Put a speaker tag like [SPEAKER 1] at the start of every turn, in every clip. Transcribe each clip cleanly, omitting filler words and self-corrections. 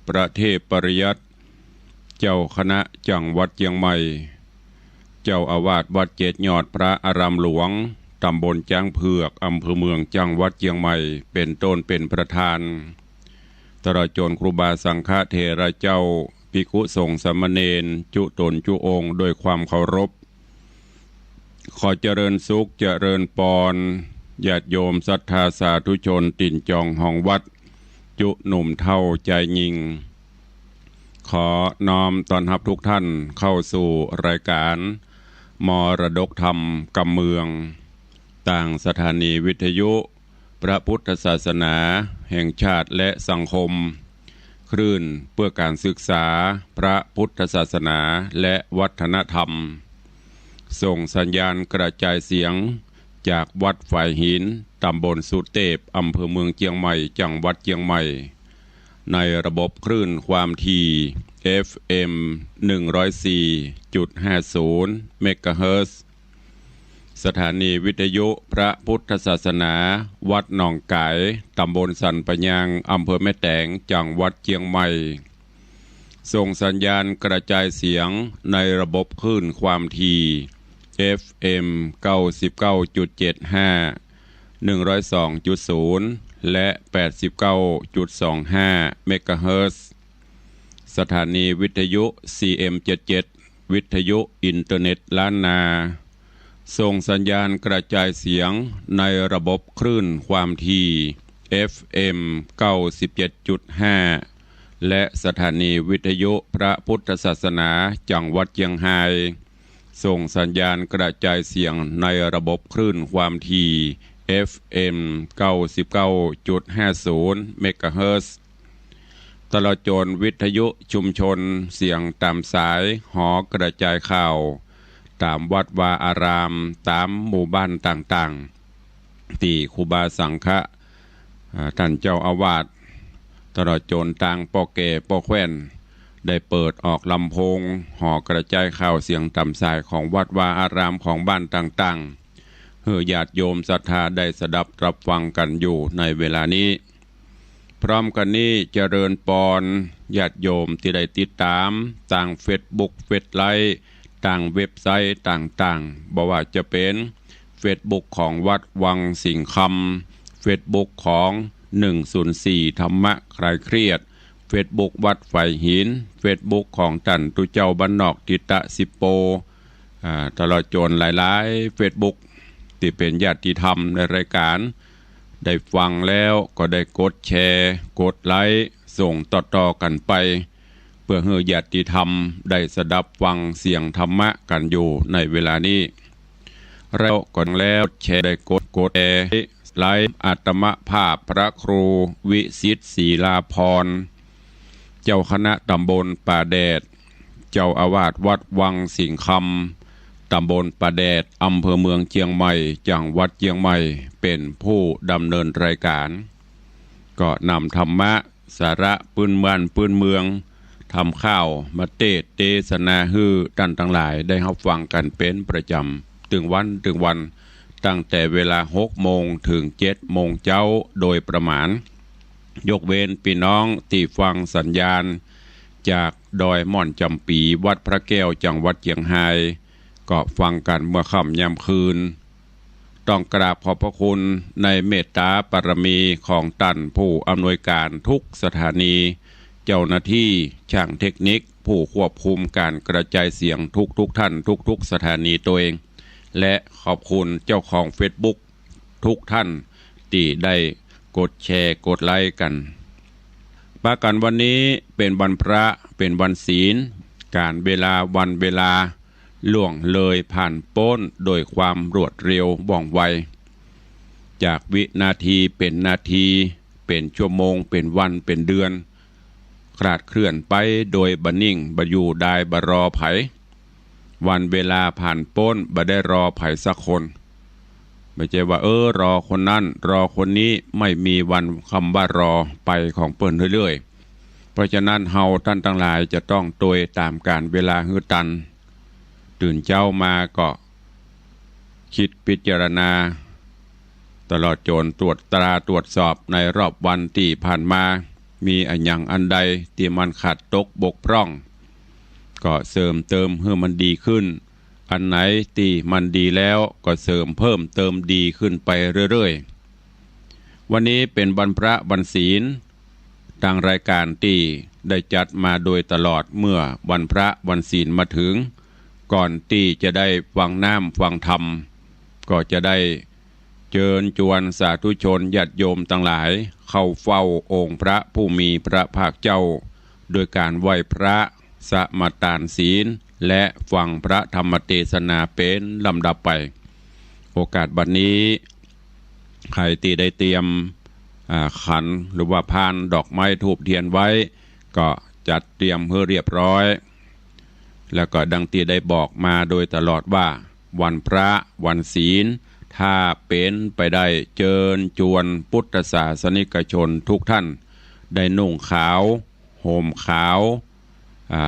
[SPEAKER 1] ประเทศปริยัติเจ้าคณะจังหวัดเชียงใหม่เจ้าอาวาสวัดเจดยอดพระอารามหลวงตำบลจ้างเผือกอำเภอเมืองจังหวัดเชียงใหม่เป็นต้นเป็นประธานตลอดจนครูบาสังฆเถระเจ้าภิกขุสงฆ์สามเณรจุตนจุองค์โดยความเคารพขอเจริญสุขเจริญปอนญาติโยมศรัทธาสาธุชนติ่นจองห้องวัดจุหนุ่มเท่าใจยิงขอน้อมต้อนรับทุกท่านเข้าสู่รายการมรดกธรรมกำเมืองต่างสถานีวิทยุพระพุทธศาสนาแห่งชาติและสังคมคลื่นเพื่อการศึกษาพระพุทธศาสนาและวัฒนธรรมส่งสัญญาณกระจายเสียงจากวัดฝ่ายหินตำบลสุเทพอำเภอเมืองเชียงใหม่จังหวัดเชียงใหม่ในระบบคลื่นความถี่ FM 104.50 เมกะเฮิรตซ์สถานีวิทยุพระพุทธศาสนาวัดหนองไก่ตำบลสันปะยางอำเภอแม่แตงจังหวัดเชียงใหม่ส่งสัญญาณกระจายเสียงในระบบคลื่นความถี่ FM 99.75 102.0 และ 89.25 เมกะเฮิรตซ์สถานีวิทยุ CM77 วิทยุอินเทอร์เน็ตล้านนาส่งสัญญาณกระจายเสียงในระบบคลื่นความถี่ FM 97.5 และสถานีวิทยุพระพุทธศาสนาจังหวัดเชียงรายส่งสัญญาณกระจายเสียงในระบบคลื่นความถี่ FM 99.50 เมกะเฮิรตซ์ตลอดจนวิทยุชุมชนเสียงตามสายหอกระจายข่าวตามวัดวาอารามตามหมู่บ้านต่างๆที่ครูบาสังฆะท่านเจ้าอาวาสตลอดจนต่างป่อแก่ป่อแคว้นได้เปิดออกลำโพงหอกระจายข่าวเสียงตามสายของวัดวาอารามของบ้านต่างๆเพื่อญาติโยมศรัทธาได้สดับรับฟังกันอยู่ในเวลานี้พร้อมกันนี้เจริญปอนญาติโยมที่ได้ติดตามต่างเฟซบุ๊กเฟซไลค์ต่างเว็บไซต์ต่างๆบอกว่าจะเป็นเฟซบุ๊กของวัดวังสิงห์คำเฟซบุ๊กของ104ธรรมะคลายเครียดเฟซบุ๊กวัดไฟหินเฟซบุ๊กของตันตุเจ้าบ้านนอกทิตะสิโปตลอดจนหลายๆเฟซบุ๊กที่เป็นญาติธรรมในรายการได้ฟังแล้วก็ได้กดแชร์กดไลค์ส่งต่อๆกันไปเพื่อให้ญาติธรรมได้สดับฟังเสียงธรรมะกันอยู่ในเวลานี้แล้วก่อนแล้วแชร์ได้กดแชร์ไลค์อาตมภาพพระครูวิสิทธิ์ศรีลาภรณ์เจ้าคณะตำบลป่าแดดเจ้าอาวาสวัดวังสิงห์คำตำบลป่าแดดอำเภอเมืองเชียงใหม่จังหวัดเชียงใหม่เป็นผู้ดำเนินรายการก็นำธรรมะสาระปืนบ้านปืนเมืองทำข้าวมาเทศนาฮือท่านทั้งหลายได้รับฟังกันเป็นประจำถึงวันตั้งแต่เวลา6 โมงถึง7 โมงเช้าโดยประมาณยกเว้นพี่น้องที่ฟังสัญญาณจากดอยม่อนจำปีวัดพระแก้วจังหวัดเชียงรายก็ฟังกันเมื่อค่ำยามคืนต้องกราบขอบพระคุณในเมตตาบารมีของท่านผู้อำนวยการทุกสถานีเจ้าหน้าที่ช่างเทคนิคผู้ควบคุมการกระจายเสียงทุกท่านทุกสถานีตัวเองและขอบคุณเจ้าของ Facebook ทุกท่านที่ได้กดแชร์กดไลค์กันปากันวันนี้เป็นวันพระเป็นวันศีลการเวลาวันเวลาล่วงเลยผ่านพ้นโดยความรวดเร็วว่องไวจากวินาทีเป็นนาทีเป็นชั่วโมงเป็นวันเป็นเดือนคลาดเคลื่อนไปโดยบันิ่งบอยู่ได้บรอไผวันเวลาผ่านพ้นบ่ได้รอไผสักคนไม่ใช่ว่ารอคนนั้นรอคนนี้ไม่มีวันคำว่ารอไปของเปิ้นเรื่อยๆเพราะฉะนั้นเฮาท่านทั้งหลายจะต้องโดยตามการเวลาฮือตันตื่นเช้ามาก็คิดพิจารณาตลอดจนตรวจสอบในรอบวันที่ผ่านมา มีอันยังอันใดที่มันขาดตกบกพร่องก็เสริมเติมให้มันดีขึ้นอันไหนที่มันดีแล้วก็เสริมเพิ่มเติมดีขึ้นไปเรื่อยๆวันนี้เป็นวันพระวันศีลทางรายการที่ได้จัดมาโดยตลอดเมื่อวันพระวันศีลมาถึงก่อนที่จะได้ฟังน้ำฟังธรรมก็จะได้เชิญชวนสาธุชนญาติโยมทั้งหลายเข้าเฝ้าองค์พระผู้มีพระภาคเจ้าโดยการไหว้พระสมาทานศีลและฟังพระธรรมเทศนาเป็นลำดับไปโอกาสบัดนี้ใครที่ได้เตรียมขันหรือว่าพานดอกไม้ธูปเทียนไว้ก็จัดเตรียมเพื่อเรียบร้อยแล้วก็ดังที่ได้บอกมาโดยตลอดว่าวันพระวันศีลถ้าเป็นไปได้เชิญชวนพุทธศาสนิกชนทุกท่านได้นุ่งขาวห่มขาว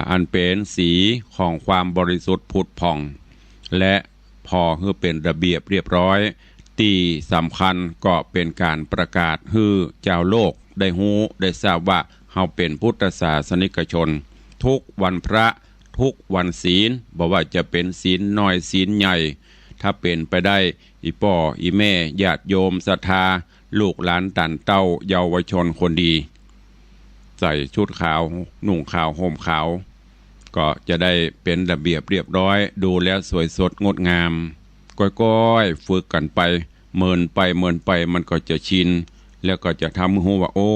[SPEAKER 1] อันเป็นสีของความบริสุทธิ์ผุดผ่องและพอให้เป็นระเบียบเรียบร้อยที่สำคัญก็เป็นการประกาศให้เจ้าโลกได้ฮู้ได้ทราบว่าเราเป็นพุทธศาสนิกชนทุกวันพระทุกวันศีลบอกว่าจะเป็นศีลน้อยศีลใหญ่ถ้าเป็นไปได้อีป่ออีแม่ญาติโยมศรัทธาลูกหลานตันเต้าเยาวชนคนดีใส่ชุดขาวนุ่งขาวห่มขาวก็จะได้เป็นระเบียบเรียบร้อยดูแล้วสวยสดงดงามก้อยๆฝึกกันไปเมินไปมันก็จะชินแล้วก็จะทำให้รู้ว่าโอ้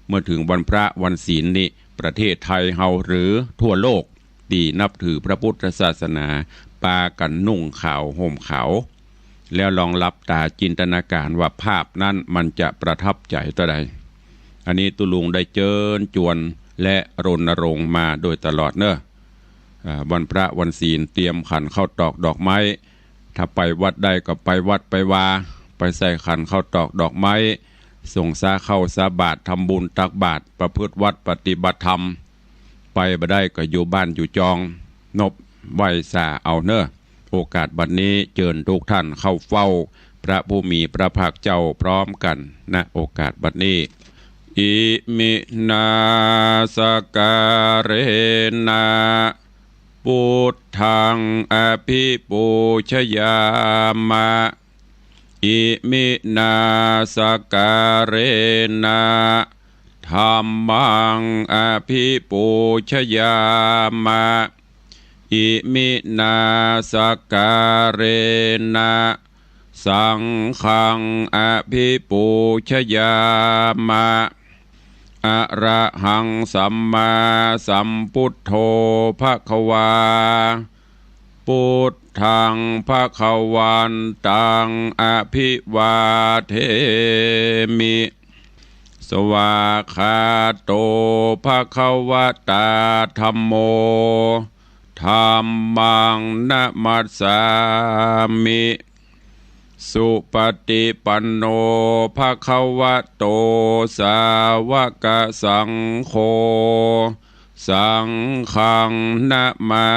[SPEAKER 1] เมื่อถึงวันพระวันศีลนี้ประเทศไทยเฮาหรือทั่วโลกที่นับถือพระพุทธศาสนาปากันนุ่งขาวห่มขาวแล้วลองรับตาจินตนาการว่าภาพนั้นมันจะประทับใจต่อใดอันนี้ตุลุงได้เชิญชวนและรณรงค์มาโดยตลอดเนอะวันพระวันศีลเตรียมขันข้าวตอกดอกไม้ถ้าไปวัดได้ก็ไปวัดไปวาไปใส่ขันข้าวตอกดอกไม้ส่งสาเข้าสาบาตรทำบุญตักบาตรประพฤติวัดปฏิบัติธรรมไปบ่ได้ก็อยู่บ้านอยู่จองนบไหวสาเอาเนอะโอกาสบัดนี้เชิญทุกท่านเข้าเฝ้าพระผู้มีพระภาคเจ้าพร้อมกันนะโอกาสบัดนี้อิมินาสการเนะพุทธังอภิปูชยามะอิมินาสการเนะธัมมังอภิปูชยามะอิมินาสการเนะสังฆังอภิปูชยามะอะระหังสัมมาสัมพุทโธภควาพุทธังภควันตังอภิวาเทมิสวากขาโตภควตาธัมโมธัมมังนะมัสสามิสุปฏิปันโนภควโตสาวกสังโฆสังฆังนะมา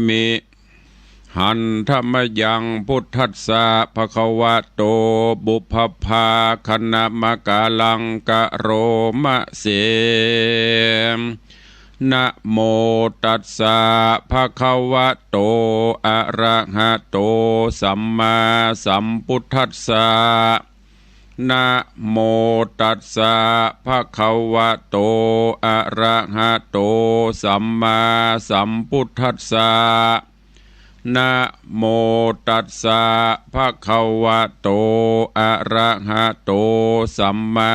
[SPEAKER 1] มิหันธรรมยังพุทธัสสะภควโตบุพพาคณมกาลังกะโรมะเสนะโมตัสสะภะคะวะโตอะระหะโตสัมมาสัมพุทธัสสะนะโมตัสสะภะคะวะโตอะระหะโตสัมมาสัมพุทธัสสะนะโมตัสสะภะคะวะโตอะระหะโตสัมมา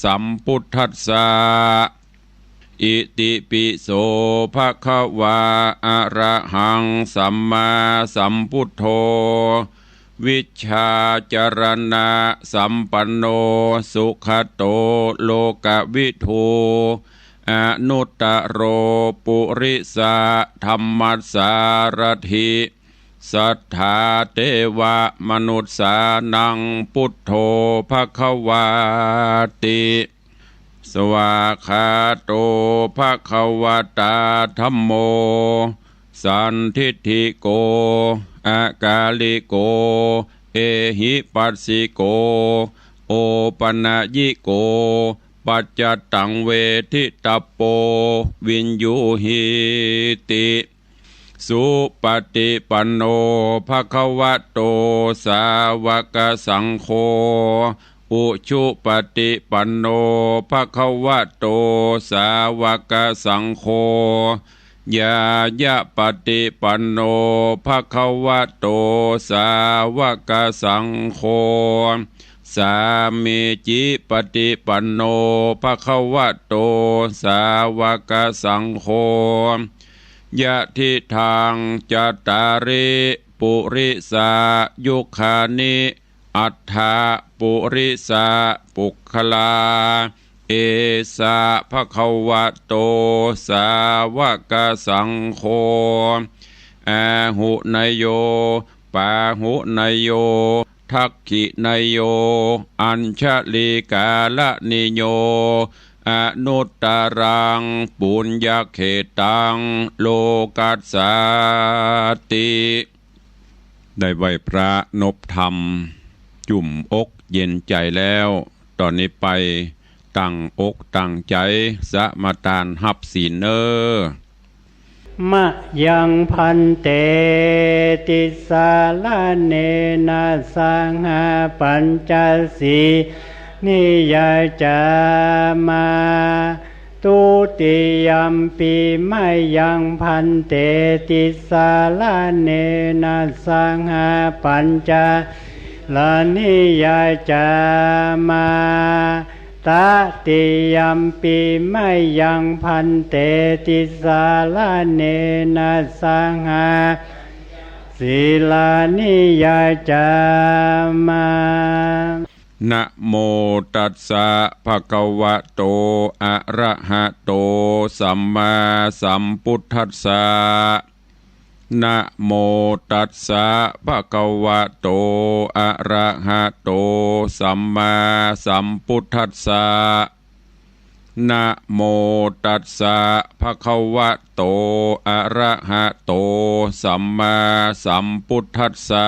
[SPEAKER 1] สัมพุทธัสสะอิติปิโสภะคะวะอะระหังสัมมาสัมพุทโธวิชชาจรณะสัมปันโนสุขโตโลกวิทูอนุตตโรปุริสะธัมมัสสารถิสัทธาเทวมนุษสานังพุทโธภควาติสวากขาโตภควตาธัมโมสันทิฏฐิโกอากาลิโกเอหิปัสสิโกโอปนะยิโก ปัจจตังเวทิตาโปวินยูหิติสุปฏิปันโนภควโตสาวกสังโฆอุชุปฏิปันโนภควโตสาวกสังโฆยายะปฏิปันโนภควโตสาวกสังโฆสามีจิปฏิปันโนภควโตสาวกสังโฆยะทิทางจัตตาริปุริสายุคานิอัฏฐาปุริสาปุคลาเอสะภควโตสาวกสังโฆอาหุนยโยปาหุนยโยทักขินยโยอัญชลิกาลนิโยอนุตตรังปุญญเขตังโลกัสสาติได้ไหวพระนบธรรมจุ่มอกเย็นใจแล้วตอนนี้ไปตั้งอกตั้งใจสมาทานหับศีลเนอ
[SPEAKER 2] มะยังพันเตติสาลาเนนะสังหาปัญจสีนิยจามาตุติยัมปีไม่ยังพันเตติสาลาเนนะสังหาปัญจลานิยจามาตติยัมปีไม่ยังพันเตติสาลาเนนะสังหาศีลานิยจามา
[SPEAKER 1] นะโมตัสสะภะคะวะโตอะระหะโตสัมมาสัมพุทธัสสะนะโมตัสสะภะคะวะโตอะระหะโตสัมมาสัมพุทธัสสะนะโมตัสสะภะคะวะโตอะระหะโตสัมมาสัมพุทธัสสะ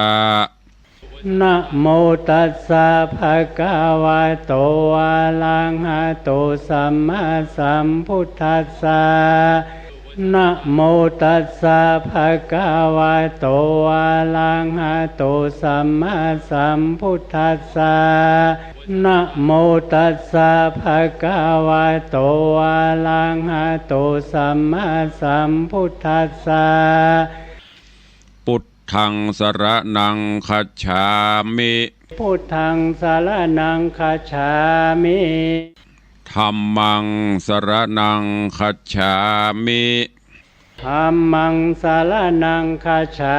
[SPEAKER 2] นะโมตัสสะภะคะวะโตอะระหะโตสัมมาสัมพุทธัสสะนะโมตัสสะภะคะวะโตอะระหะโตสัมมาสัมพุทธัสสะนะโมตัสสะภะคะวะโตอะระหะโตสัมมาสัมพุทธัสสะ
[SPEAKER 1] พุทธังสรณังคัจฉามิ
[SPEAKER 2] พุทธังสรณังคัจฉามิ
[SPEAKER 1] ธัมมังสรณังคัจฉามิ
[SPEAKER 2] ธัมมังสรณังคัจฉา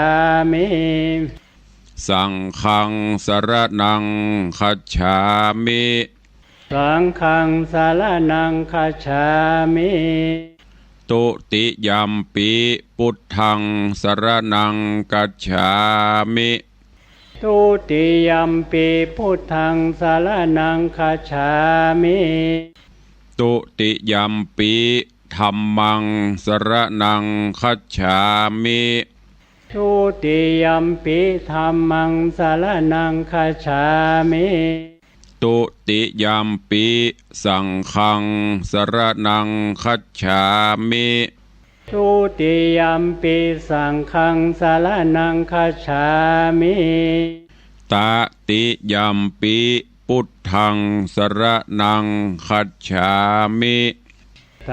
[SPEAKER 2] มิ
[SPEAKER 1] สังฆังสรณังคัจฉามิ
[SPEAKER 2] สังฆังสรณังคัจฉามิ
[SPEAKER 1] ตุติยัมปิพุทธังสรณังคัจฉามิ
[SPEAKER 2] ตุติยัมปิพุทธังสรณังคัจฉามิ
[SPEAKER 1] ตุติยัมปิธัมมังสรณังคัจฉามิ
[SPEAKER 2] ตุติยัมปิธัมมังสรณังคัจฉามิ
[SPEAKER 1] ตุติยัมปิสังฆังสรณังคัจฉามิ
[SPEAKER 2] ตุติยัมปิสังฆังสรณังคัจฉามิ
[SPEAKER 1] ตติยัมปิพุทธังสรณังคัจฉามิ
[SPEAKER 2] ต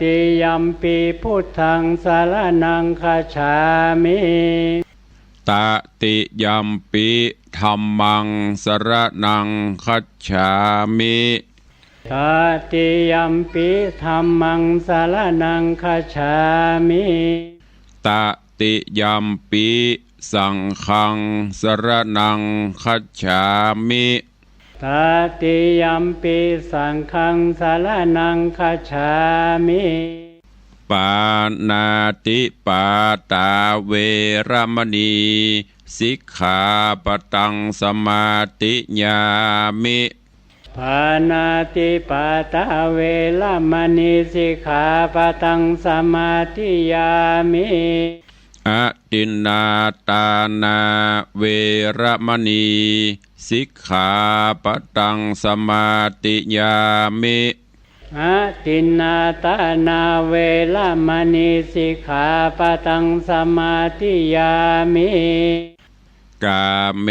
[SPEAKER 2] ติยัมปิพุทธังสรณังคัจฉามิ
[SPEAKER 1] ตติยัมปิธัมมังสรณังคัจฉามิ
[SPEAKER 2] ตติยัมปิธัมมังสรณังคัจฉามิ
[SPEAKER 1] ตติยัมปิสังฆังสรณังคัจฉามิ
[SPEAKER 2] ตติยัมปิสังฆังสรณังคัจฉามิ
[SPEAKER 1] ปานาติปาตาเวรมณีสิกขาปตังสมาธิญามิ
[SPEAKER 2] ปานาติปาตาเวรมณีสิกขาปตังสมาธิญามิ
[SPEAKER 1] อะตินนาตานาเวระมณีสิกขาปะตังสมาติยามิ
[SPEAKER 2] อะตินนาตานาเวละมณีสิกขาปะตังสมาธิยามิ
[SPEAKER 1] กาเม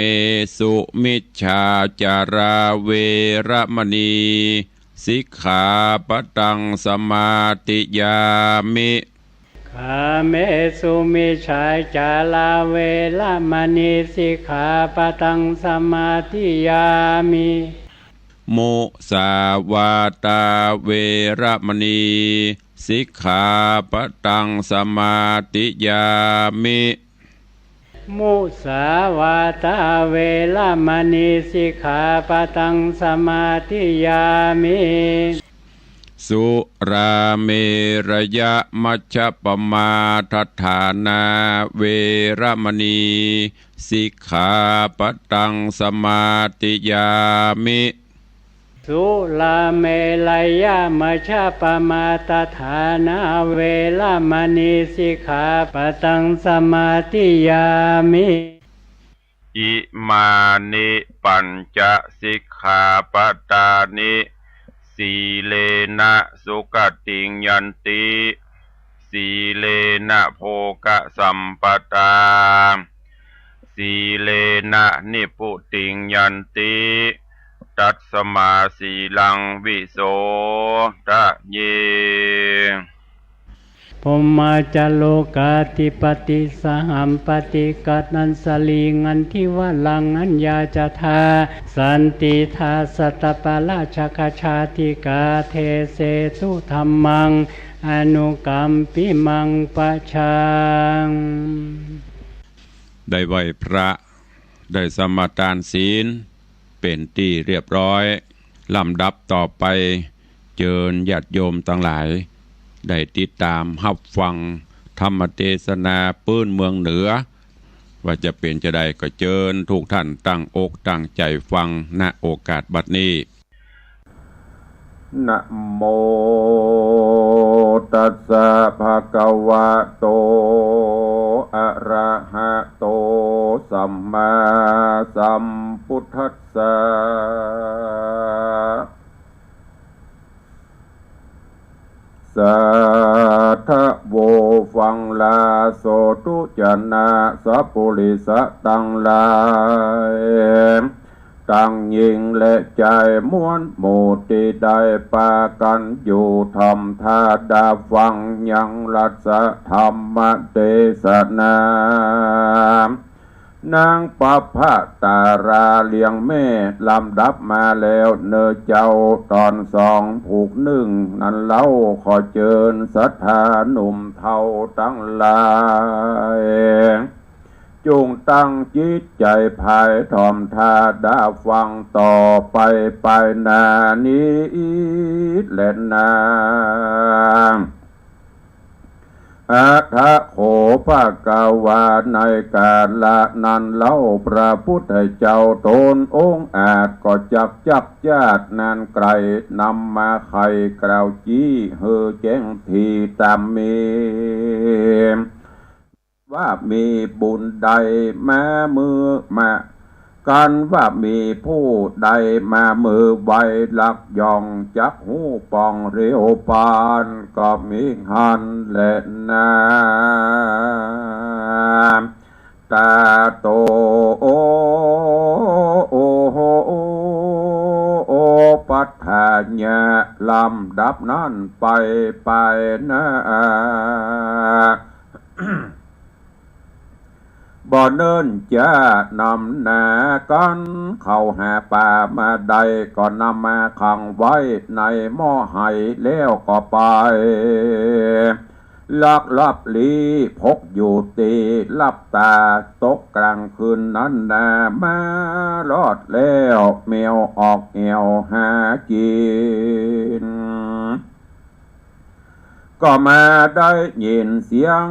[SPEAKER 1] สุมิจฉาจาราเวระมณีสิกขาปะตังสมาติยามิ
[SPEAKER 2] ขาเมสุมิชาจาลาเวละมณีสิกขาปะตังสมาธิยามิ
[SPEAKER 1] มุสาวาตาเวระมณีสิกขาปะตังสมาติยามิ
[SPEAKER 2] มุสาวาตาเวละมณีสิกขาปะตังสมาธิยามิ
[SPEAKER 1] สุราเมรยะมัชฌปมาทัฏฐานาเวระมณีสิกขาปะตังสมาติยามิ
[SPEAKER 2] สุราเมรยะมัชฌปมาทัฏฐานาเวระมณีสิกขาปะตังสมาธิยามิ
[SPEAKER 1] อิมานิปัญจสิกขาปตานิสีเลนะสุขติงยันติสีเลนะโภกสัมปตาสีเลนะนิพุติงยันติตัสมาสีลังวิโสทะเย
[SPEAKER 2] พมาจโลกาติปติสหัมปติกัตนันสลีงันทิวลังอัญญาจทาสันติทาสตปะราชกชาติกาเทเสตุธรรมังอนุกัมปิมังปะชัง
[SPEAKER 1] ได้ไหวพระได้สมาทานศีลเป็นที่เรียบร้อยลำดับต่อไปเจิญญาติโยมทั้งหลายได้ติดตามรับฟังธรรมเทศนาปื้นเมืองเหนือว่าจะเป็นจะได้ก็เจิญทุกท่านตั้งอกตั้งใจฟังณโอกาสบัดนี้นะโมตัสสะภะคะวะโตอะระหะโตสัมมาสัมพุทธัสสะสัทธโวฟังลาโสตุจนะสัพพุริสตังลายตั้งยิงและใจม้วนหมู่ที่ได้ปากันอยู่ทำท่าดาฟังยังรัสธรรมเทศนานางปัพพะตาราเลี้ยงแม่ลำดับมาแล้วเนอเจ้าตอนสองผูกหนึ่งนั้นเล่าขอเจิญศรัทธาหนุ่มเทาตั้งหลายจงตั้งจิตใจภายถ่อมทาดาฟังต่อไปไปนานี้และนาอัฏฐโขภะกวาในกาละนั้นเล่าพระพุทธเจ้าตนองค์อาจก็จักญาตินานไกลนำมาไขกล่าวจี้เฮอแจ้งทีตามมีว่ามีบุญใดมามือมากันว่ามีผู้ใดมามือไวลักย่องจักหูปองเรียวปานก็มีหันและนาตาโตโอปัฏฐาญะลำดับนั้นไปนะบ่เนิ่นจะนำหน้ากันเข้าหาป่ามาใดก็นำมาขังไว้ในหม้อไห้แล้วก็ไปลับลีพกอยู่ตีลับตาตกกลางคืนนั้นนามารอดแล้วแมวออกแอวหากินก็มาได้ยินเสียง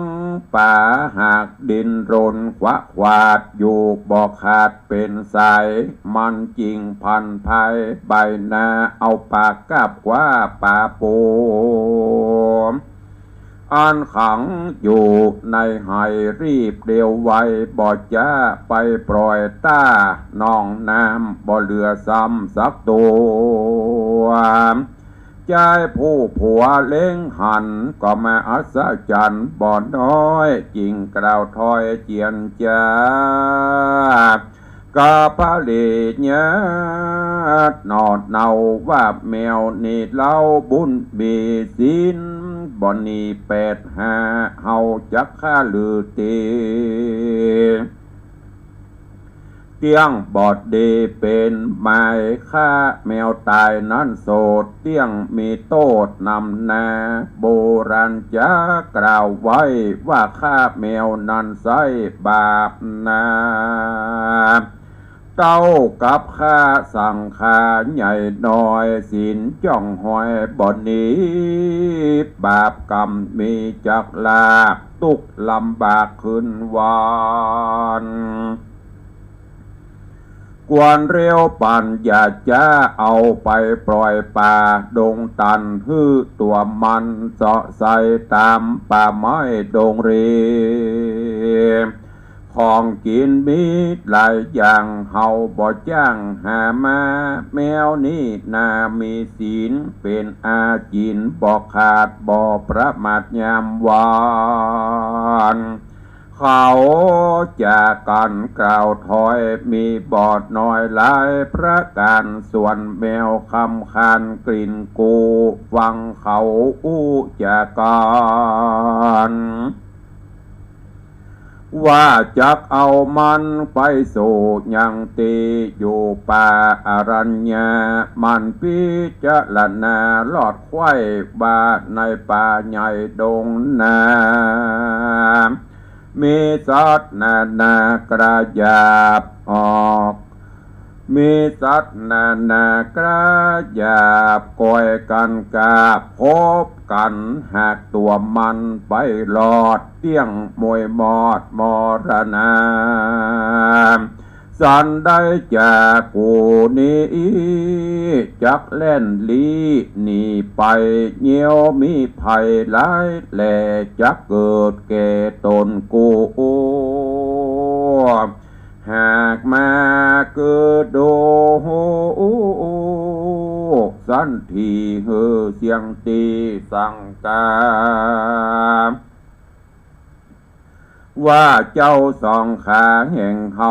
[SPEAKER 1] ป่าหากดินรนขวะขวาดอยู่บอกขาดเป็นสายมันจริงพันภายใบหน้าเอาปากกับว่าป่าปู
[SPEAKER 3] อันขังอยู่ในไหรีบเดียวไว้บ่จะไปปล่อยต้าน้องน้ำบ่เหลือซ้ำสักตัวใจผู้ผัวเล้งหันก็มาอัศจรรย์บ่น้อยจริงกล่าวถอยเจียนจากาพะเลญาดนอดเนาว่าแมวนี่เล่าบุญมีศีลบ่นี85เฮาจักฆ่าลือเตียงบอดดีเป็นไม้ฆ่าแมวตายนั้นโสดเตียงมีโตดนำนาโบราณจะกล่าวไว้ว่าฆ่าแมวนั้นไซบาปนาเต้ากับข้าสั่งขาใหญ่น้อยศีลจ้องหอยบ่หนีบาปกรรมมีจักลาตุกลำบากขึ้นวานกวนเร็วปั่นอย่าจะเอาไปปล่อยป่าดงตันฮื้อตัวมันเสาะใส่ตามป่าไม้ดงรีของกินมีหลายอย่างเฮาบ่จ้างหามาแมวนี้นามีศีลเป็นอาจินบ่ขาดบ่ประมาทยามวานเขาจากกันกล่าวถอยมีบอดน้อยหลายประการส่วนแมวคำคานกลิ่นกูฟังเขาอู้จากกันว่าจักเอามันไปสู่ยังตีอยู่ป่าอรัญญามันพิจารณาลอดไข่บาในป่าใหญ่ดงนามีสัตว์นานากระยาบออกมีสัตว์นานากระยาบก่อยกันกาพบกันหากตัวมันไปหลอดเตี้ยงมวยมอดมรณาสันได้จากกูนี้จักเล่นลีหนีไปเหี่ยวมีภัยหลายแหล่จักเกิดแก่ตนกูหากมาเกิดโดสันทีเฮอเสียงตีสังกาว่าเจ้าสองขาแห่งเข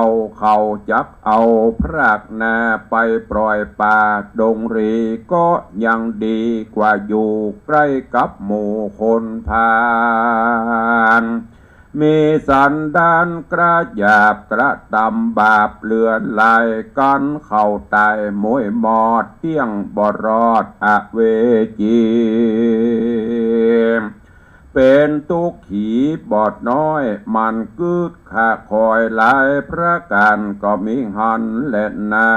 [SPEAKER 3] าจักเอาพรากนาไปปล่อยป่าดงรีก็ยังดีกว่าอยู่ใกล้กับหมู่คนพาลมีสันดานกระหยาบกระตำบาปเลือนลายกันเข้าตายมวยมอดเตี้ยงบ่รอดอเวจีเป็นตุกขีบอดน้อยมันกึดขาคอยหลายพระการก็มีหันและนา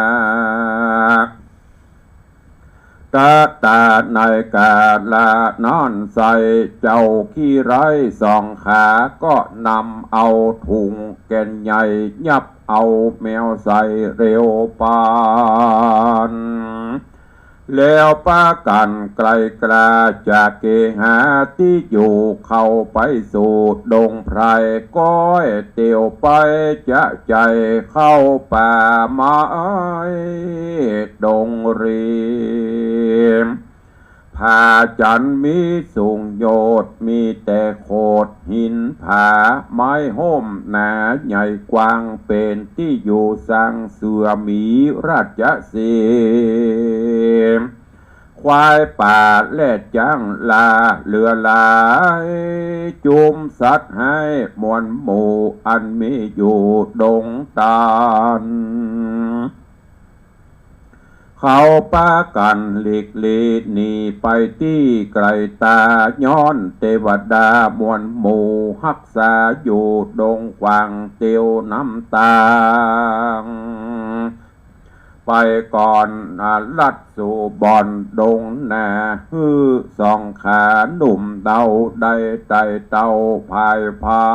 [SPEAKER 3] ตาในกาลานอนใส่เจ้าขี้ไรสองขาก็นำเอาถุงแก่นใหญ่ยับเอาแมวใส่เร็วปานแล้วป้ากันไกลกลาจากเกหาที่อยู่เข้าไปสู่ดงไพรก้อยเตียวไปจะใจเข้าป่าไม้ดงรีผาจันมีสูงโยดมีแต่โขดหินผาไม้ห่มหนาใหญ่กว้างเป็นที่อยู่สร้างเสือมีราชสีควายป่าแลดจังลาเรือลายจุมสัตว์ให้มวลหมู่อันมีอยู่ดงตาลเขาป้ากันหลีกลีหนีไปที่ไกลตาย้อนเทวดามวลหมู่รักษาอยู่ดงกวางเตียวน้ำตาไปก่อนลัดสู่บ่อนดงนาฮือสองขาหนุ่มเดาได้ไต่เต้าพายพา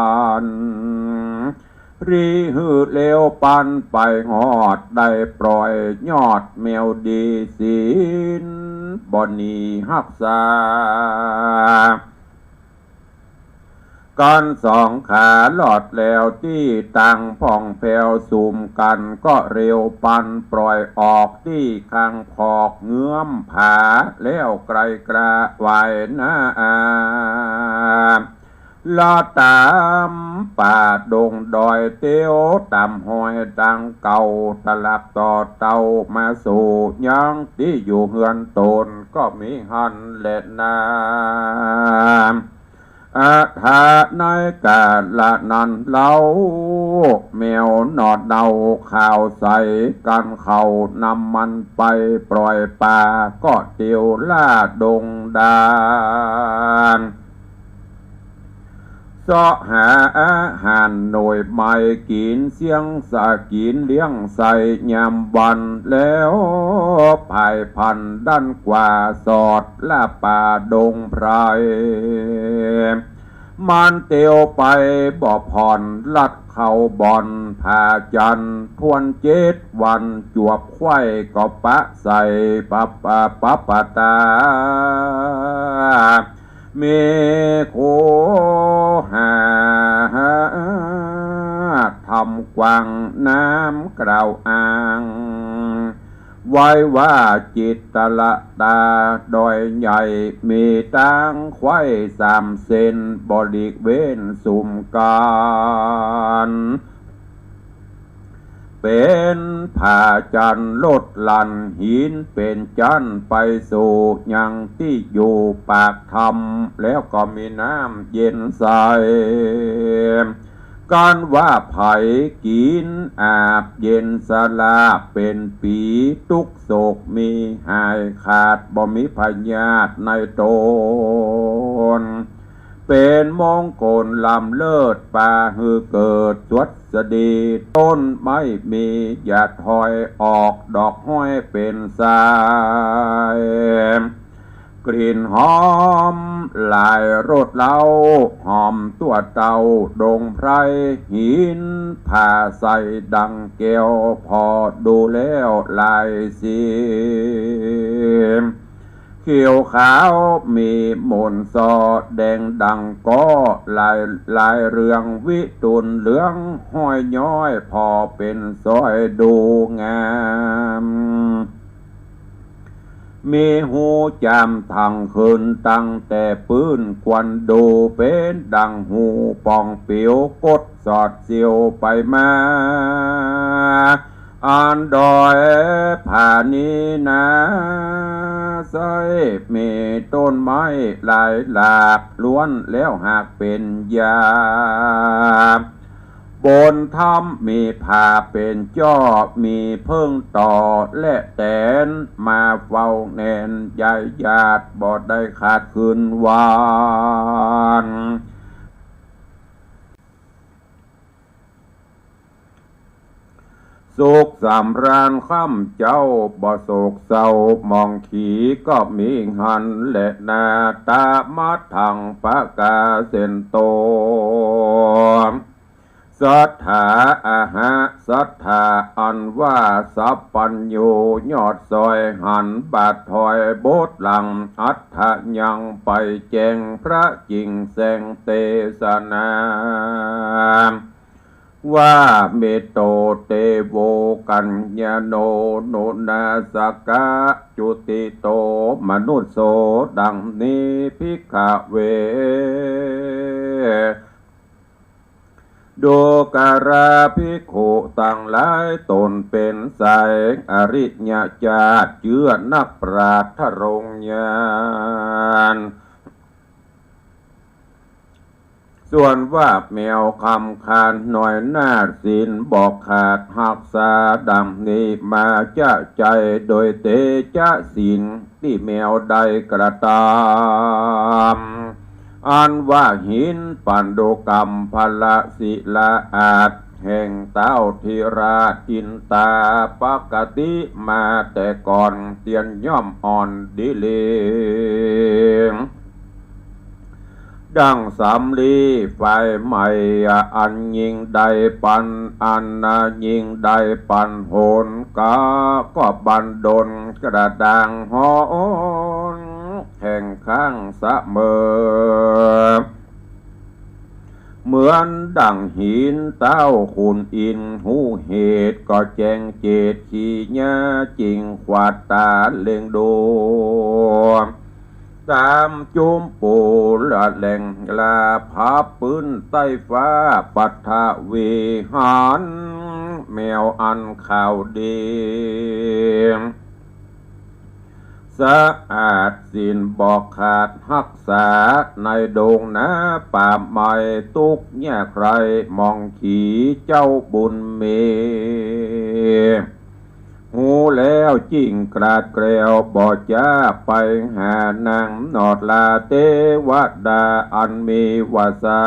[SPEAKER 3] นรีฮือเลวปันไปหอดได้ปล่อยยอดแมวดีศีลบ่นีฮักษา ก้อนสองขาหลอดแล้วที่ตังผ่องแผ่วสุ่มกันก็เร็วปันปล่อยออกที่ข้างพอกเงื้อมผาแล้วไกลกระวายหน้าลอดตามป่าดงดอยเตียวตามหอยดังเก่าตลับต่อเตามาสู่ยังที่อยู่เฮือนตนก็มีหันเล็ดน้ำอาถาในกาละนันเล่าแมวนอดเดาข่าวใสกันเขานำมันไปปล่อยป่าก็เตียวล่าดงดานเสาะหาอาหารหน่วยใหม่กินเสียงสากินเลี้ยงใส่ยามวันแล้วภายพันด้านกว่าสอดละป่าดงไพรมันเตียวไปบ่อผ่อนลัดเข้าบ่อนผาจันทวน7 วันจวบไข่ก็ปะใส่ปะปะตาเมโคหาทำกวางน้ำกล่าวอ้างไว้ว่าจิตตละตาดอยใหญ่มีตั้งไข่3 เซนบริเวณสุ่มการเป็นผ่าจันลดลันหินเป็นจันไปสู่ยังที่อยู่ปากธรรมแล้วก็มีน้ำเย็นใสการว่าไผ่กินอาบเย็นสลาเป็นปีทุกโศกมีหายขาดบ่มีพยาธิในตนเป็นมงคลลำเลิศป่าฮือเกิดสวัสดีต้นไม่มีอย่าถอยออกดอกห้อยเป็นสายกลิ่นหอมหลายรสเหล้าหอมตัวเตาดงไพรหินผ่าใส่ดังแก้วพอดูแล้วลายสีเขียวขาวมีมนซอแดงดังก็ลายเรืองวิตุลเหลืองห้อยย้อยพอเป็นซอยดูงามมีหูจำทางคืนตั้งแต่ปืนควันดูเป็นดังหูปองเปียวกดสอดเสียวไปมาอ่านดอยผ่านี้นะใส่มีต้นไม้หลายหลากล้วนแล้วหากเป็นยาบนถ้ำมีผ่าเป็นจ้อมีเพิ่งต่อและแตนมาเฝ้าแนนยายญาติบ่ได้ขาดคืนวานสุขสำราญค่ำเจ้าบ่โศกเศร้ามองขีก็มีหันและนาตามัดทางปะกาเส้นโตสัทธาอาหะสัทธาอันว่าสัพปัญโยยอดซอยหันบาดถอยโบสหลังอัฏฐยังไปแจงพระจริงแสงเตสนาว่าเมโตเตโวกัญญาโนโนนาสกะจุติโตมนุสโสดังนี้ภิกขเวดูการาภิกขุตั้งหลายตนเป็นสายอริยญาติเชื่อนักปราชญ์ทรงญาณส่วนว่าแมวคำคานหน่อยหน้าศีลบอกขาดหักษาดำนี้มาจะใจโดยเตจะศีลที่แมวใดกระตามอันว่าหินปันโดกรรมพละศิลาอาจแห่งเต้าธีราจินตาปกติมาแต่ก่อนเตียนย่อมอ่อนดิเลงดังสำลีไฟใหม่อันยิ่งใดปันอันนายิ่งใดปันโหนก็บันดลกระดังหอนแห่งข้างเสมอ นดังหินเต้าขุนอินหูเหตุก็แจงเจตขี้ญาจริงขวาดตาเล็งดูตามจุมปูละแหล่งลาพาปืนใต้ฟ้าปัทวิหารแมวอันข่าวดีสะอาดสินบอกขาดหักษาในโดงนาป่าไม้ตุกแย่ใครมองขี่เจ้าบุญเมหูแล้วจิ้งกราดเกลียวบ่จ้าไปหานางนอดลาเทวดาอันมีวาสา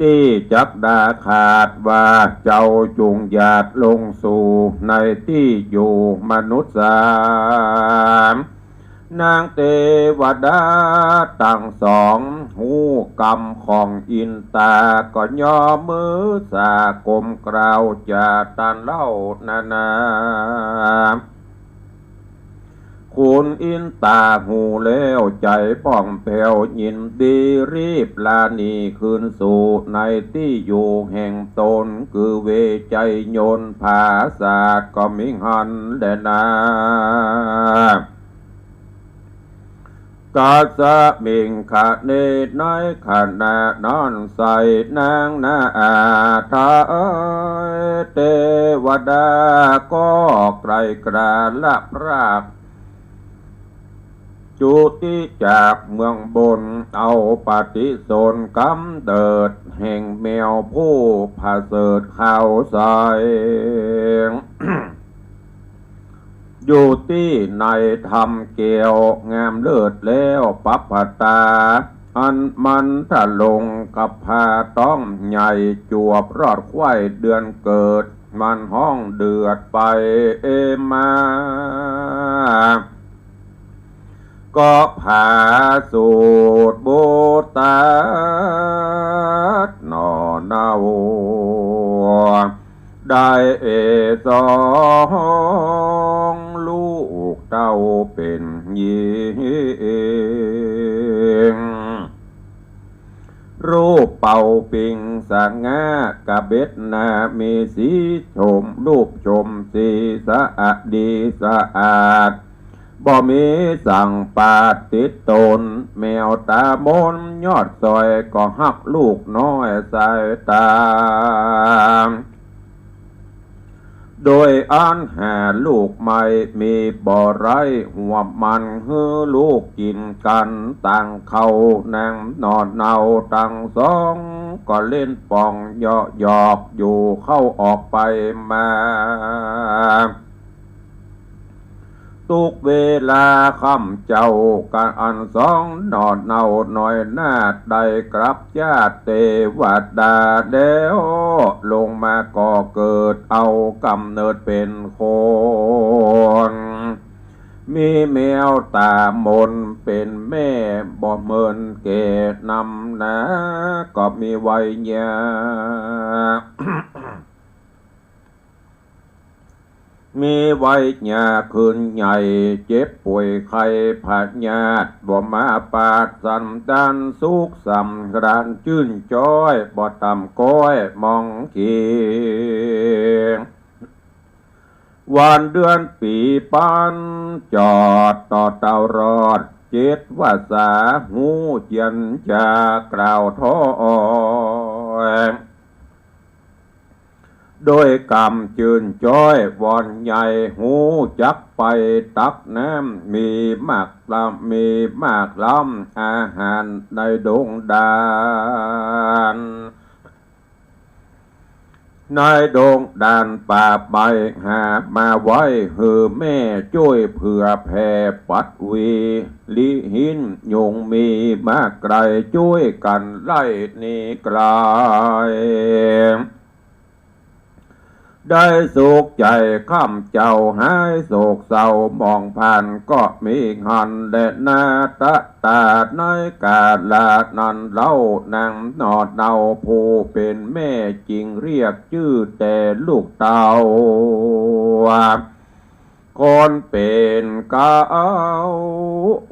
[SPEAKER 3] ที่จักดาขาดว่าเจ้าจุงหยาดลงสู่ในที่อยู่มนุษย์สามนางเทวดาตั้งสองหูกรรมของอินตาก็ย่อมือสากมกล่าวจะตันเล่านาคุณอินตาหูแล้วใจป้องแผ่วยินดีรีบลานีคืนสู่ในที่อยู่แห่งตนคือเวใจโยนภาษาก็มิหันแดนากัสมิงขะเนตน้อยขณะนอนใส่นางนาทาเทวดาก็ไกลกราลับรากจุติจากเมืองบนเอาปฏิสนกำเดิดแห่งแมวผู้ผาเสดข่าวใส อยู่ที่ในธรรมเกี่ยวงามเลิศแล้วปัปปตาอันมันถ้าลงกับพาต้องใหญ่จวบรอดควายเดือนเกิดมันห้องเดือดไปมาก็ผาสูตรโบตาดนอนาโวได้สองลูกเต้าเป็นหญิงรูปเป่าปิงสังงากะเบ็ดนามีสีชมรูปชมสีสะอาดดีสะอาดบ่มีสั่งปาดติดตนแมวตามนยอดซอยก็หักลูกน้อยสายตาโดยอันหาลูกใหม่มีบ่อไรหัวมันเฮือลูกกินกันต่างเขานางนอนเนาต่างสองก็เล่นปองยอหยอกอยู่เข้าออกไปมาทุกเวลาค่ำเจ้าการอันสองนอนเนาหน่อยหน้าได้กลับญาติเทวดาแล้วลงมาก่อเกิดเอากำเนิดเป็นคนมีแมวตามนเป็นแม่บ่เมินเกตนำนะก็มีไว้ยา มีไว้หยาคืนใหญ่เจ็บป่วยไข้ผาดญาติบ่มาปาดสันดานสุขสำราญชื่นจ้อยบ่ต่ำก้อยมองเขียงวันเดือนปีปันจอดต่อเต่ารอดเจ็ดวาสาหูเจียนจากกล่าวท้อโดยกรรมจืนจ้อยวอนใหญ่หูจักไปตักน้ำมีมากล้ำอาหารในดงดานในดงดานป่าใบหามาไว้หือแม่ช่วยเผื่อแผ่ปัดวีลิหินยงมีมากไกลช่วยกันไล่นี้ไกลได้สุขใจข้ามเจ้าหายโศกเศร้ามองผ่านก็มีหันแดดนาตะตาดในกาลาดนันเล่านางนอดเนาผู้เป็นแม่จริงเรียกชื่อแต่ลูกเต่า คนเป็นเก้า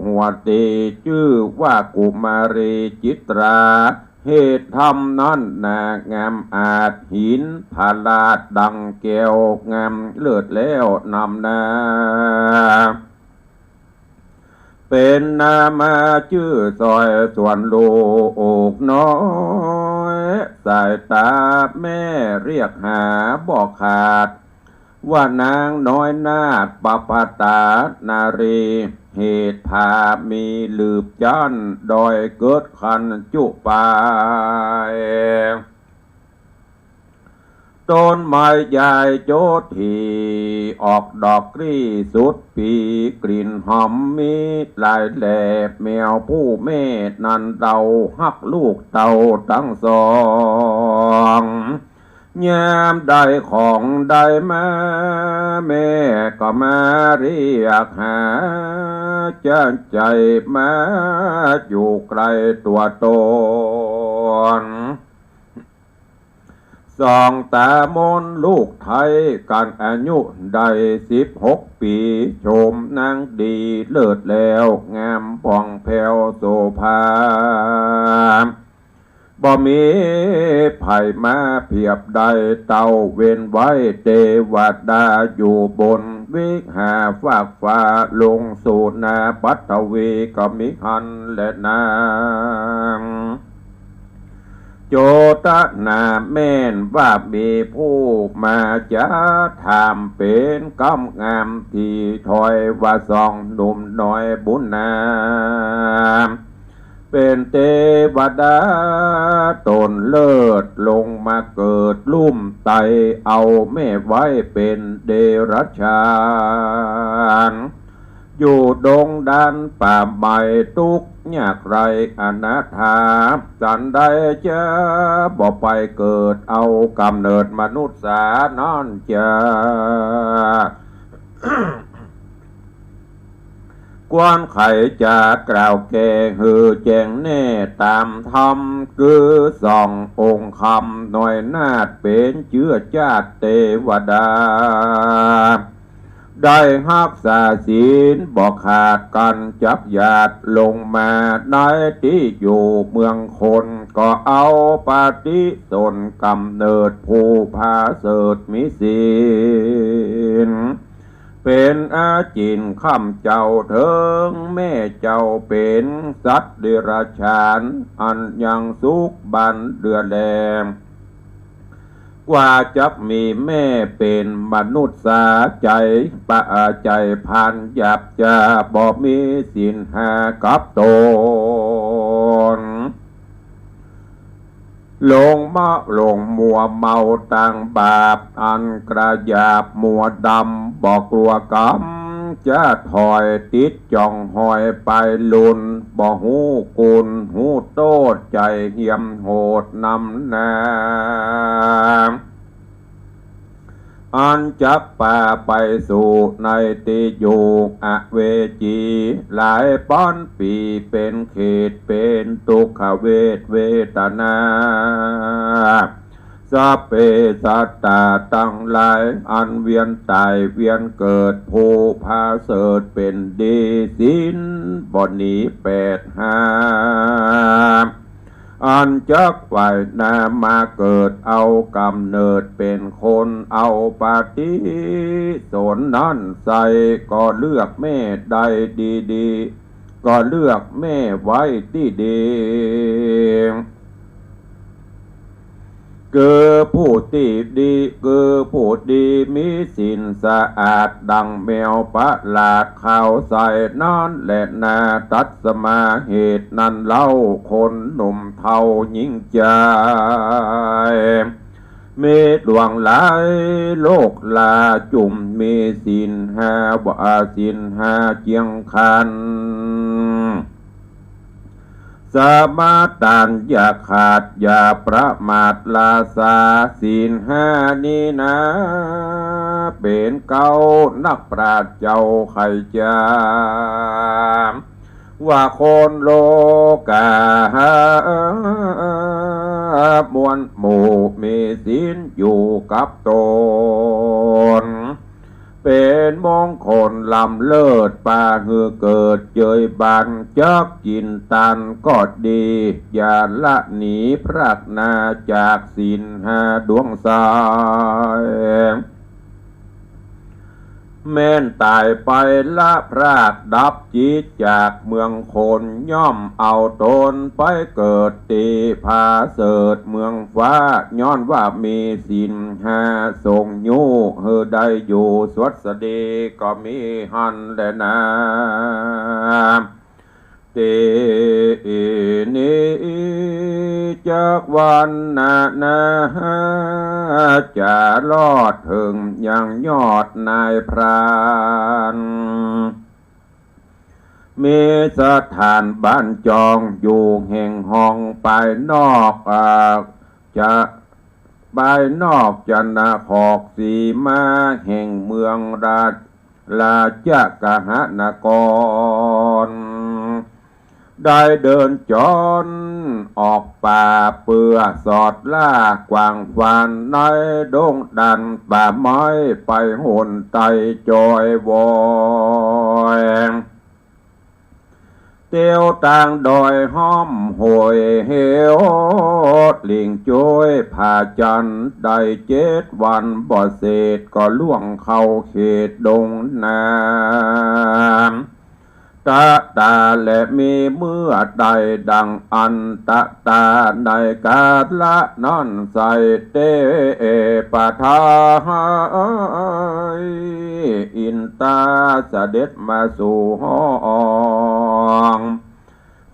[SPEAKER 3] หัวตีชื่อว่ากุมารีจิตราเหตุทำนั้นนางามอาจหินพาลาดดังแก้วงามเลิศแล้วนำนาเป็นนามาชื่อซอยส่วนโลกน้อยสายตาแม่เรียกหาบอกขาดว่านางน้อยนาฏปปตานารีเหตุพามีลืบจันโดยเกิดขันจุปายต้นไม้ใหญ่โจทีออกดอกกรีสุดปีกลิ่นหอมมีลายแหลบแมวผู้เมตนันเตาหักลูกเต่าทั้งสองยามได้ของได้มาแม่ก็มาเรียกหาจะใจมาอยู่ไกลตัวตนสองตามนลูกไทยการอายุได้16 ปีชมนางดีเลิศแล้วงามผ่องแผ้วโสภาบ่มีไผมาเพียบใดเต่าเว้นไว้เทวดาอยู่บนวิหาฟากฟ้าลงสู่นาปัตวีก็มีหันและนางโจตนาแม่นว่ามีผู้มาจะทำเป็นกำงามที่ถอยว่าสองหนุ่มน้อยบุญนาเป็นเทวดาตนเลิศลงมาเกิดลุ่มไตเอาแม่ไว้เป็นเดรัจฉานอยู่ดงดันป่าใบทุกยากไรอนาถาสันใดจะบ่ไปเกิดเอากำเนิดมนุษย์สานอนจะ กวนไข่จะกล่าวแก่หือแจงแน่ตามธรรมคือสององค์คำหน่อยนาฏเป็นเชื้อชาติเทวดาได้รักษาศีลบอกขาดกันจับญาติลงมาในที่อยู่เมืองคนก็เอาปฏิสนกำเนิดผู้พาเสดมิศีลเป็นอาจินข้ามเจ้าเถิงแม่เจ้าเป็นสัตว์เดรัจฉานอันยังสุขบันเดือแดงกว่าจะมีแม่เป็นมนุษย์สาใจปะใจพันหยับจะบ่มีสินหากับตนลงมัวเมาต่างบาปอันกระยาบมัวดำบอกกลัวกรรมจะถอยติดจ่องหอยไปลุนบ่หูกุลหูโตดใจเหี่ยมโหดนำนาอันจับป่าไปสู่ในติอยู่อเวจีหลายป้อนปีเป็นเขตเป็นทุกขเวทนาสัพเพสัตตาตั้งหลายอันเวียนตายเวียนเกิดผู้พาเสดเป็นดีสินบ่หนี85อันจักฝ่ายนามาเกิดเอากำเนิดเป็นคนเอาปฏิสนนั้นใส่ก็เลือกแม่ใดดีก็เลือกแม่ไว้ที่ดีคือผู้ที่ดีคือผู้ดีมีศีลสะอาดดังแมวประหลาดขาวใสนอนและนาตัดสมาเหตุนั้นเล่าคนหนุ่มเทายิ่งใจเมตหลวงหลายโลกลาจุ่มมีศีลห้าว่าศีลห้าเจียงคันสมาทานอย่าขาดอย่าประมาทลาสาศีลห้านี้นะเป็นเก้านักปราชญ์เจ้าไข่จามว่าคนโลกามวลหมู่มีศีลอยู่กับตน เป็นมงคลลำเลิศปาเหือเกิดเจยบันจักกินตันก็ดีอย่าละหนีพรากนาจากศีลห้าดวงสายแม่นตายไปละพรากดับจิตจากเมืองคนย่อมเอาตนไปเกิดตีพาเสดเมืองฟ้าย้อนว่ามีศีลห้าทรงอยู่เฮอได้อยู่สวัสดีก็มีหันและนาเตนี้จากวันนาจะลอดถึงยังยอดนายพรานมีสถานบ้านจองอยู่แห่งห้องไปนอกจะไปนอกจันนาขอกสีมาแห่งเมืองราชกหนกรได้เดินจรออกป่าเปือสอดล่ากวางฟันในดงดันป่าไม้ไปหนไตจอยวอยเตียวต่างดอยห้อมหวยเหวหลิงจ้วยผ่าจันได้7 วันบ่เศษก็ล่วงเข้าเขตดงนาตาตาและมีเมื่อใดดังอันตะตาในกาละนั่นใส่เตปะทายอินตาเสด็จมาสู่ห้อง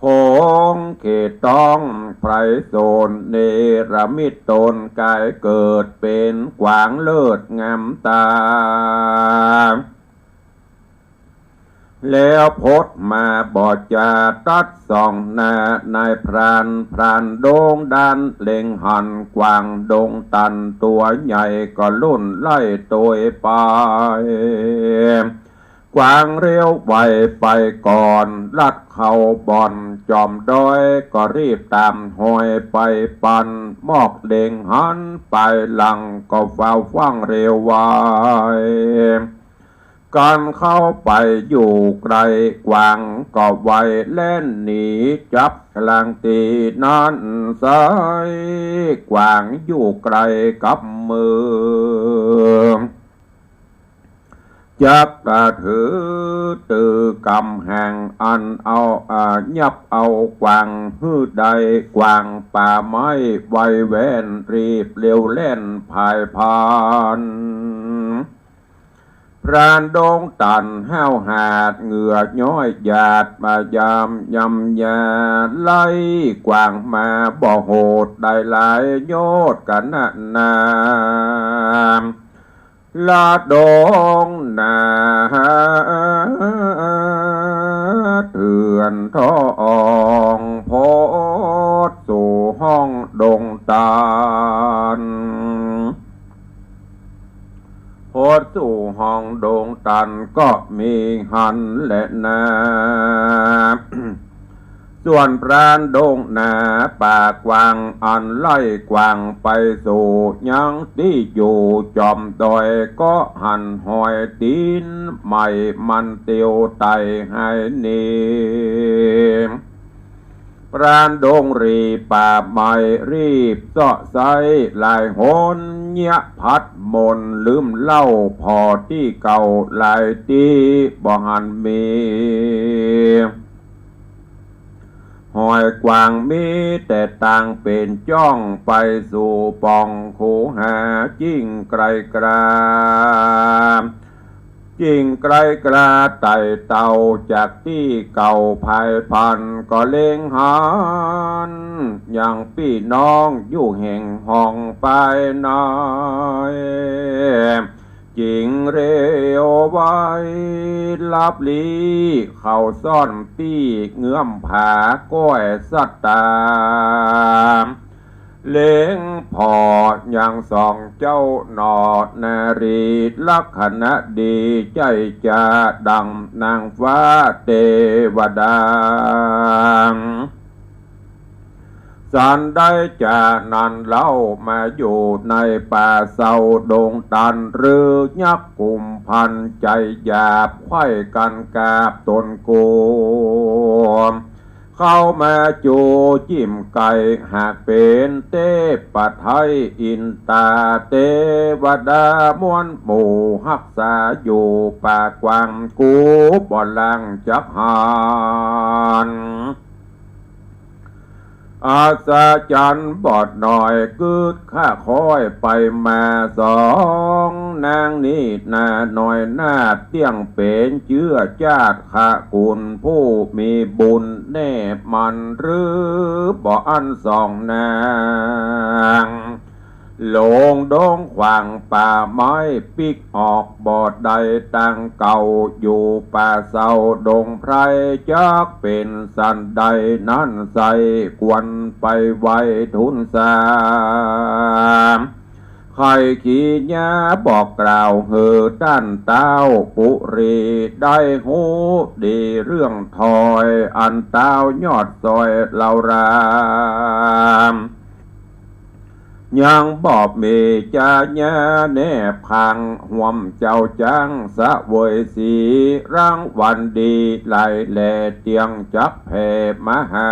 [SPEAKER 3] หงเขตต้องไพรโซนเนรมิตตนกายเกิดเป็นกวางเลิศงามตาแล้วพดมาบอดจาตัดส่องหน้านายพรานโด่งดันเล็งหันกวางดงตันตัวใหญ่ก็ลุ่นไล่ตัวไปกวางเร็วไวไปก่อนลัดเข้าบ่อนจอมดอยก็รีบตามหอยไปปันมอกเล็งหันไปหลังก็เฝ้าฟังเร็วไวการเข้าไปอยู่ไกลกวางก็ไวเล่นหนีจับกลางตีนั้นสายกวางอยู่ไกลกับมือจับตาถือตือกำแห่งอันเอายับเอากวางหื้อใดกวางป่าไม้ไวแว่นรีบเร็วเล่นภายพานพรานดงตันห้าวหาดเหงื่อย้อยหยาดมายามยำยาไล่กวางมาบ่โหดได้หลายโยดกันนาลาดงนาเถื่อนทองโพดสู่ห้องดงตาลโพดสู่ห้องดงตันก็มีหันและนาส่วนพรานดงนาป่ากวางอันไล่กวางไปสู่ยังที่อยู่จอมดอยก็หันหอยตีนใหม่มันเตียวไตให้นีพรานดงรีป่าไม้รีบเสาะไซลายหนเงียพัดมนลืมเล่าพอที่เก่าลายตีบ่หันมีหอยกวางมีแต่ต่างเป็นจ้องไปสู่ปองคูหาจิ้งไกลกราจิ้งไกลกราไต่เต่าจากที่เก่าภายพันก็เล็งหันอย่างพี่น้องอยู่แห่งห้องไปน้อยจิงเร็วไว้ลับลีเข้าซ่อนปีกเงื้อมผาก้อยสัตตาเล็งพออย่างสองเจ้าหนอดนารีลักษณะดีใจจะดังนางฟ้าเทวดา สันได้จากนั้นเล่ามาอยู่ในป่าเศร้าดงตันหรือยักษ์กลุ่มพันใจหยาบไข้กันกาบตนโกมเข้ามาจูจิ้มไก่หากเป็นเทพไทยอินตาเทวดามวลหมู่หักษาอยู่ป่ากวางกูบ่อลังจักหานอาสาจันบอดหน่อยกึดข้าคอยไปมาสองนางนี้นาหน่อยหน้าเตี้ยงเป็นเชื่อชาติข้ากุลผู้มีบุญแน่มันหรือบ่อันสองนางหลงดงขวางป่าไม้ปิกออกบอดใดตั้งเก่าอยู่ป่าเศร้าดงไพรจักเป็นสันใดนั้นใส่กวนไปไว้ทุนสามใครขี้ยาบอกกล่าวเหือด้านเต้าปุรีได้หูดีเรื่องถอยอันเต้ายอดซอยเหล่ารามยังบอบเมจาญาแน่พังห่วมเจ้าจังสะเวยสีร่างวันดีไหลแลเตียงจักแผ่มหา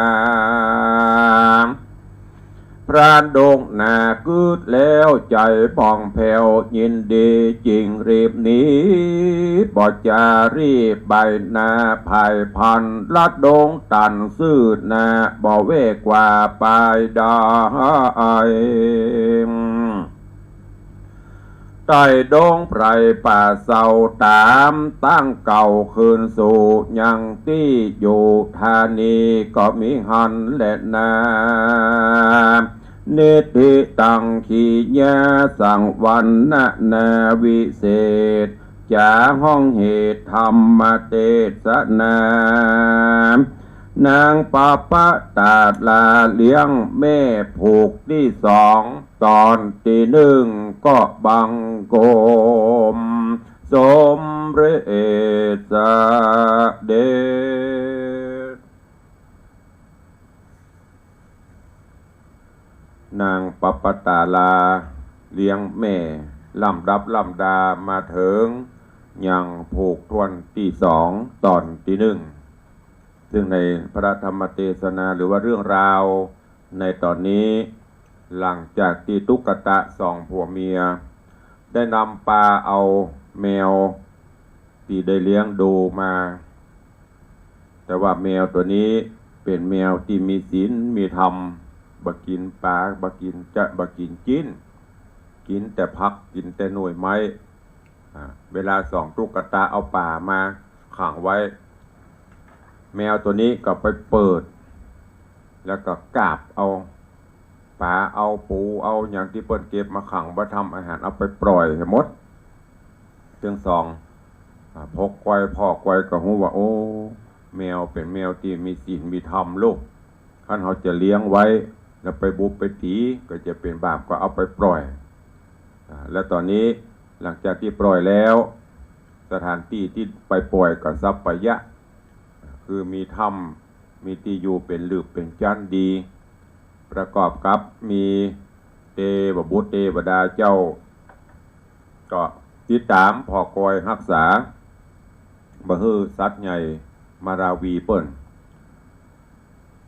[SPEAKER 3] พระดงนากึดแล้วใจป่องแผ่วยินดีจริงรีบหนีบ่จารีบใบหน้าภายพันลัดดงตันซื่อนาบ่เวกว่าปลายดายใต้ดงไพรป่าเศร้าตามตั้งเก่าคืนสู่ยังที่อยู่ธานีก็มีหันและนาเนติตังขีญาสังวันนาวิเศษจาห้องเหตุธรรมเทศนานางปาปะตาลาเลี้ยงแม่ผูกที่สองตอนที่หนึ่งก็บังโกมสมเรศเดชนางปปตาลาเลี้ยงแม่ลำดับลำดามาถึงยังผูกทวนที่สองตอนที่หนึ่งซึ่งในพระธรรมเทศนาหรือว่าเรื่องราวในตอนนี้หลังจากที่ตุ๊กตาสองผัวเมียได้นำปลาเอาแมวที่ได้เลี้ยงดูมาแต่ว่าแมวตัวนี้เป็นแมวที่มีศีลมีธรรมบ่กินปลาบ่กินจะบ่กินจิ้นกินแต่พักกินแต่หน่วยไม้เวลาสองตุ๊กตาเอาป่ามาขังไว้แมวตัวนี้ก็ไปเปิดแล้วก็กาบเอาปลาเอาปูเอาอย่างที่เปิ้นเก็บมาขังมาทำอาหารเอาไปปล่อยให้หมดจึงสองพกไว้พ่อไว้ก็หูว่าโอ้แมวเป็นแมวที่มีศีลมีธรรมลูกท่านเขาจะเลี้ยงไว้แล้วไปบุบไปตีก็จะเป็นบาปก็เอาไปปล่อยและตอนนี้หลังจากที่ปล่อยแล้วสถานที่ที่ไปปล่อยก็สัพพยะคือมีธรรมมีที่อยู่เป็นหลืบเป็นจันดีประกอบกับมีเทวบุตรเทวดาเจ้าก็ติดตามพอคอยรักษาบ่ฮือสัตว์ใหญ่มาราวีเปิ้น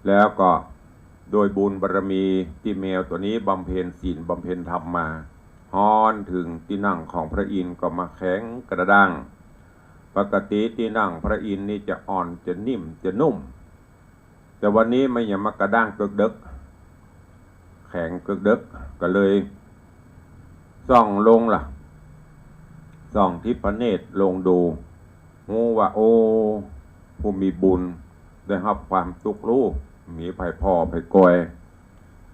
[SPEAKER 3] แล้วก็โดยบุญบารมีที่แมวตัวนี้บำเพ็ญศีลบำเพ็ญธรรมมาฮอนถึงที่นั่งของพระอินทร์ก็มาแข็งกระด้างปกติที่นั่งพระอินทร์นี่จะอ่อนจะนิ่มจะนุ่มแต่วันนี้ไม่อย่ามากระด้างกึกดึกแข็งกึกดึกก็เลยส่องลงล่ะส่องทิพเนตรลงดูงูว่าโอ้ผู้มีบุญได้รับความสุขรู้มีไผ่พ่อไผ่กอย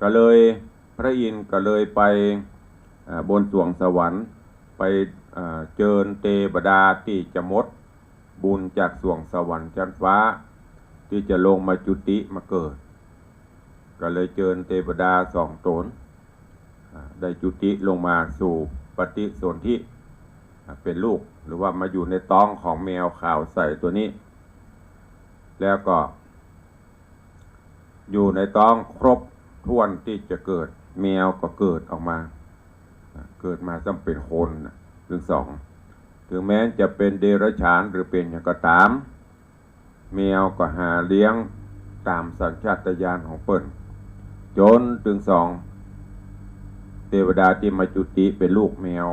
[SPEAKER 3] ก็เลยพระอินทร์ก็เลยไปบนสวงสวรรค์ไปเจิญเทวดาที่จะมดบุญจากสวงสวรรค์ชั้นฟ้าที่จะลงมาจุติมาเกิดก็เลยเจิญเทวดาสองตนได้จุติลงมาสู่ปฏิสนธิเป็นลูกหรือว่ามาอยู่ในท้องของแมวขาวใสตัวนี้แล้วก็อยู่ในท้องครบ ท่วนที่จะเกิดแมวก็เกิดออกมาเกิดมาจำเป็นคนถึงสองถึงแม้จะเป็นเดรัจฉานหรือเป็นอย่างก็ตามแมวก็หาเลี้ยงตามสัญชาตญาณของเปิ้นจนถึงสองเทวดาที่มาจุติเป็นลูกแมว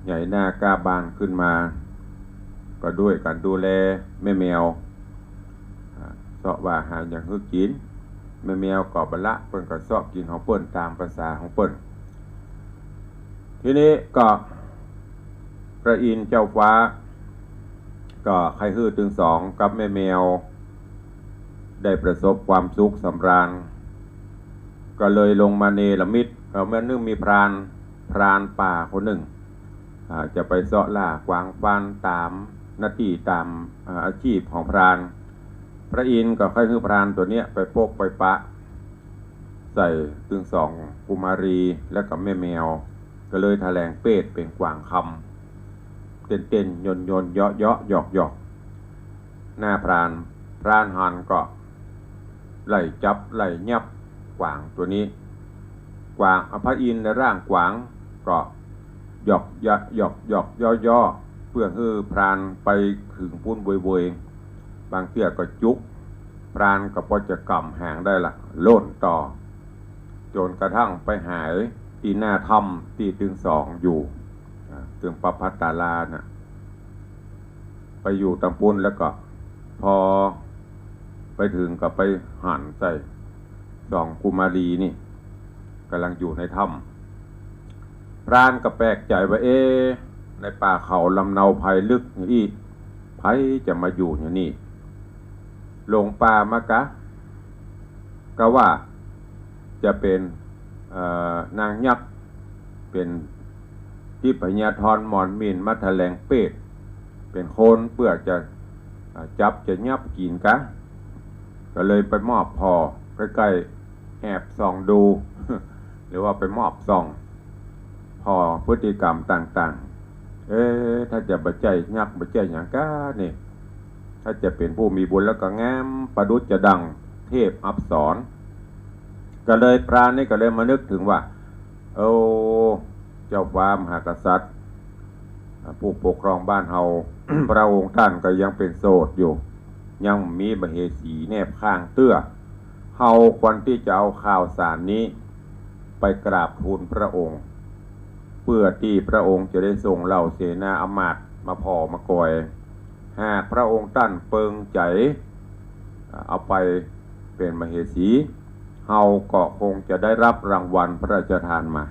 [SPEAKER 3] ใหญ่หน้ากล้าบานขึ้นมาก็ด้วยการดูแลแม่แมวเสาะว่าหาอย่างคือกินแม่แมวก็บรรละเปิ้นก็เสาะกินของเปิ้นตามภาษาของเปิ้นทีนี้ก็พระอินทร์เจ้าฟ้าก็ใครฮื้อถึงสองกับแม่แมวได้ประสบความสุขสำราญก็เลยลงมาเนรมิตก็เมื่อนึงมีพรานป่าคนหนึ่งจะไปเสาะล่ากวางฟันตามหน้าที่ตามอาชีพของพรานพระอินทร์ก็ค่อยฮื้อพรานตัวเนี้ยไปโปกไปปะใส่ถึงสองกุมารีและกับแม่แมวก็เลยแถลงเปรตเป็นกวางคำเต้นยนเยาะหยอกหน้าพรานหันก็ไล่จับไล่ยับกวางตัวนี้กวางพระอินทร์ในร่างกวางก็หยอกย่อเพื่อให้พรานไปขึงปุ้นบวยบางเตี้ยก็จุกพรานก็พอจะกำหางได้ละโล่นต่อจนกระทั่งไปหายที่หน้าถ้ำที่ถึงสองอยู่ถึงปปัตตาลานะไปอยู่ตำปุ้นแล้วก็พอไปถึงก็ไปหั่นใส่สองกุมารีนี่กำลังอยู่ในถ้ำพรานก็แปลกใจว่าในป่าเขาลำเนาภัยลึกอย่างนี้ไผจะมาอยู่อย่างนี้ลงป่ามากะก็ว่าจะเป็นนางยักษ์เป็นที่พญาธรหมอนมินมาแถลงเปรตเป็นคนเพื่อจะจับจะยับกินกะก็เลยไปมอบพอใกล้ๆแอบส่องดู หรือว่าไปมอบส่องพอพฤติกรรมต่างๆถ้าจะบัจจัยยักษ์บัจจัยอย่างกะนี่ถ้าจะเป็นผู้มีบุญแล้วก็งามประดุจจะดังเทพอัปสรก็เลยพรานนี่ก็เลยมานึกถึงว่าเจ้าฟ้ามหากษัตริย์ผู้ปกครองบ้านเฮา พระองค์ท่านก็ยังเป็นโสดอยู่ยังมีมเหสีแนบข้างเตื้อเฮาควรที่จะเอาข่าวสารนี้ไปกราบทูลพระองค์เพื่อที่พระองค์จะได้ส่งเหล่าเสนาอำมาตย์มาพอมากอยหากพระองค์ท่านเปิงใจเอาไปเป็นมเหสีเฮาก็คงจะได้รับรางวัลพระราชทานมา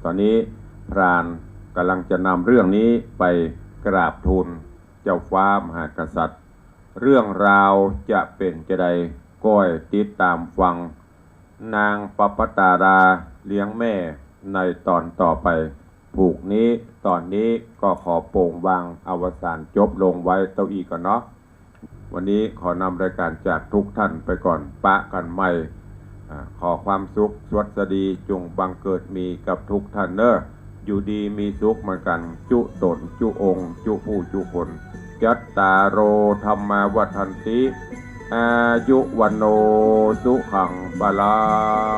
[SPEAKER 3] ตอนนี้พรานกำลังจะนำเรื่องนี้ไปกราบทูลเจ้าฟ้ามหากษัตริย์เรื่องราวจะเป็นจะใดก้อยติดตามฟังนางปปัตตาราเลี้ยงแม่ในตอนต่อไปผูกนี้ตอนนี้ก็ขอโป่งวางอวสานจบลงไว้เต้าอีก่อนเนาะวันนี้ขอนำรายการจากทุกท่านไปก่อนปะกันใหม่ขอความสุขสวัสดีจงบังเกิดมีกับทุกท่านเนอะอยู่ดีมีสุขเหมือนกันจุตนจุองค์จุผู้จุคนจัตตาโรธรรมาวัฏันติอายุวันโนสุขังบาลา